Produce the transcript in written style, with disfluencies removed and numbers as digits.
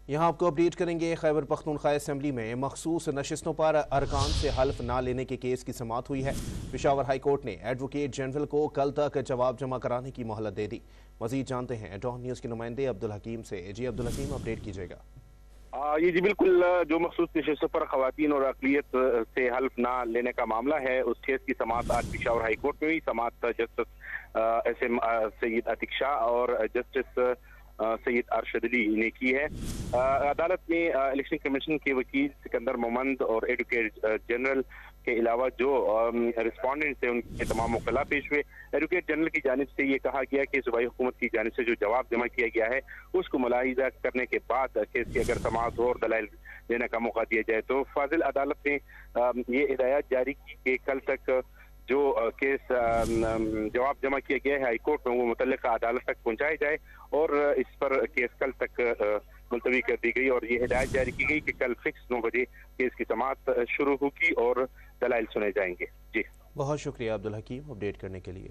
یہاں آپ کو اپڈیٹ کریں گے۔ خیبر پختونخوا اسمبلی میں مخصوص نشستوں پر ارکان سے حلف نہ لینے کے کیس کی سماعت ہوئی ہے۔ پشاور ہائی کورٹ نے ایڈوکیٹ جنرل کو کل تک جواب جمع کرانے کی مہلت دے دی۔ مزید جانتے ہیں ڈان نیوز کے نمائندے عبدالحکیم سے۔ جی عبدالحکیم، اپڈیٹ کیجیے گا۔ جی بالکل، جو مخصوص نشستوں پر خواتین اور اقلیت سے حلف نہ لینے کا معاملہ ہے، اس کیس کی سماعت آج پشاور ہائی کورٹ میں ہوئی۔ سماعت جسٹس ایس ایم سید عتیق شاہ اور جسٹس سید ارشد علی نے کی ہے۔ عدالت میں الیکشن کمیشن کے وکیل سکندر مومند اور ایڈوکیٹ جنرل کے علاوہ جو رسپونڈنٹس ہیں ان کے تمام وکلاء پیش ہوئے۔ ایڈوکیٹ جنرل کی جانب سے یہ کہا گیا کہ صوبائی حکومت کی جانب سے جو جواب جمع کیا گیا ہے اس کو ملاحظہ کرنے کے بعد کیس کی اگر سماعت ہو اور دلائل دینے کا موقع دیا جائے تو فاضل عدالت نے یہ ہدایت جاری کی کہ کل تک جو کیس جواب جمع کیا گیا ہے ہائی کورٹ میں وہ متعلقہ عدالت تک پہنچایا جائے، اور اس پر کیس کل تک ملتوی کر دی گئی، اور یہ ہدایت جاری کی گئی کہ کل فکس 9 بجے کیس کی سماعت شروع ہوگی اور دلائل سنے جائیں گے۔ جی بہت شکریہ عبدالحکیم اپڈیٹ کرنے کے لیے۔